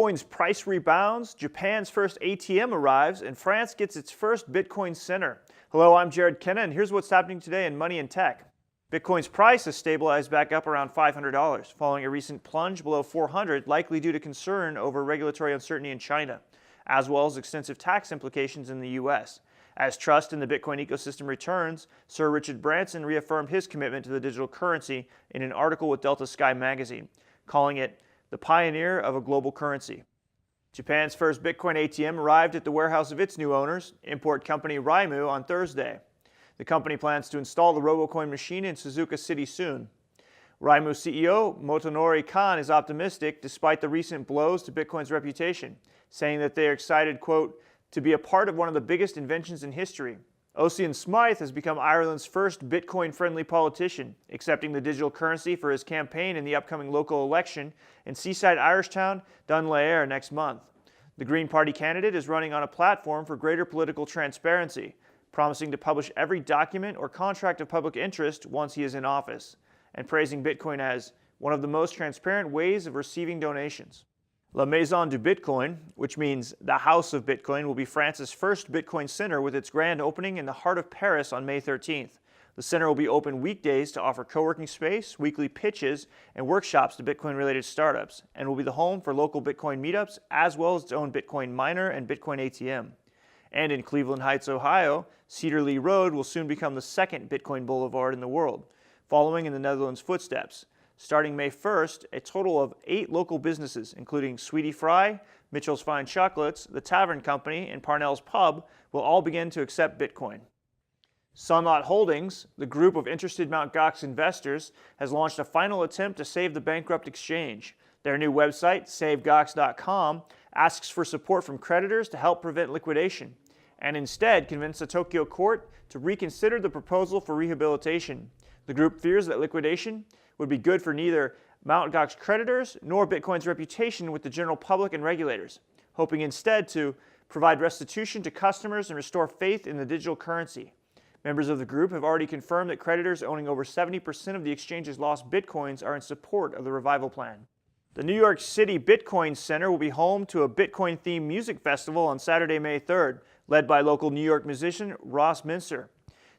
Bitcoin's price rebounds, Japan's first ATM arrives, and France gets its first Bitcoin center. Hello, I'm Jared Kenna, and here's what's happening today in Money and Tech. Bitcoin's price has stabilized back up around $500, following a recent plunge below $400, likely due to concern over regulatory uncertainty in China, as well as extensive tax implications in the U.S. As trust in the Bitcoin ecosystem returns, Sir Richard Branson reaffirmed his commitment to the digital currency in an article with Delta Sky magazine, calling it the pioneer of a global currency. Japan's first Bitcoin ATM arrived at the warehouse of its new owners, import company Raimu, on Thursday. The company plans to install the Robocoin machine in Suzuka City soon. Raimu CEO Motonori Kan is optimistic despite the recent blows to Bitcoin's reputation, saying that they are excited, quote, to be a part of one of the biggest inventions in history. Ossian Smythe has become Ireland's first Bitcoin-friendly politician, accepting the digital currency for his campaign in the upcoming local election in seaside Irish town Dunlaer next month. The Green Party candidate is running on a platform for greater political transparency, promising to publish every document or contract of public interest once he is in office, and praising Bitcoin as one of the most transparent ways of receiving donations. La Maison du Bitcoin, which means the House of Bitcoin, will be France's first Bitcoin center with its grand opening in the heart of Paris on May 13th. The center will be open weekdays to offer co-working space, weekly pitches, and workshops to Bitcoin-related startups, and will be the home for local Bitcoin meetups, as well as its own Bitcoin miner and Bitcoin ATM. And in Cleveland Heights, Ohio, Cedar-Lee Road will soon become the second Bitcoin Boulevard in the world, following in the Netherlands' footsteps. Starting May 1st, a total of 8 local businesses, including Sweetie Fry, Mitchell's Fine Chocolates, The Tavern Company, and Parnell's Pub, will all begin to accept Bitcoin. Sunlot Holdings, the group of interested Mt. Gox investors, has launched a final attempt to save the bankrupt exchange. Their new website, savegox.com, asks for support from creditors to help prevent liquidation, and instead convince a Tokyo court to reconsider the proposal for rehabilitation. The group fears that liquidation would be good for neither Mt. Gox creditors nor Bitcoin's reputation with the general public and regulators, hoping instead to provide restitution to customers and restore faith in the digital currency. Members of the group have already confirmed that creditors owning over 70% of the exchange's lost Bitcoins are in support of the revival plan. The New York City Bitcoin Center will be home to a Bitcoin-themed music festival on Saturday, May 3rd, led by local New York musician Ross Mincer.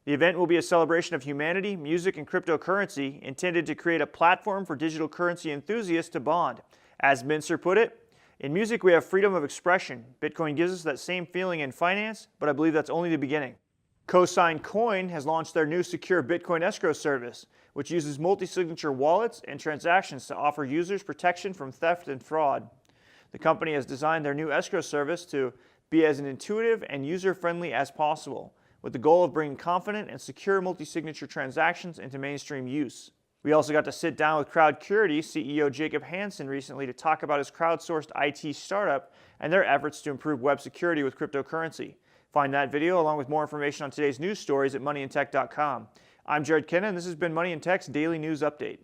The event will be a celebration of humanity, music, and cryptocurrency, intended to create a platform for digital currency enthusiasts to bond. As Mincer put it, in music we have freedom of expression. Bitcoin gives us that same feeling in finance, but I believe that's only the beginning. Cosign Coin has launched their new secure Bitcoin escrow service, which uses multi-signature wallets and transactions to offer users protection from theft and fraud. The company has designed their new escrow service to be as intuitive and user-friendly as possible, with the goal of bringing confident and secure multi-signature transactions into mainstream use. We also got to sit down with CrowdCurity CEO Jacob Hansen recently to talk about his crowdsourced IT startup and their efforts to improve web security with cryptocurrency. Find that video along with more information on today's news stories at moneyandtech.com. I'm Jared Kenna, and this has been Money and Tech's Daily News Update.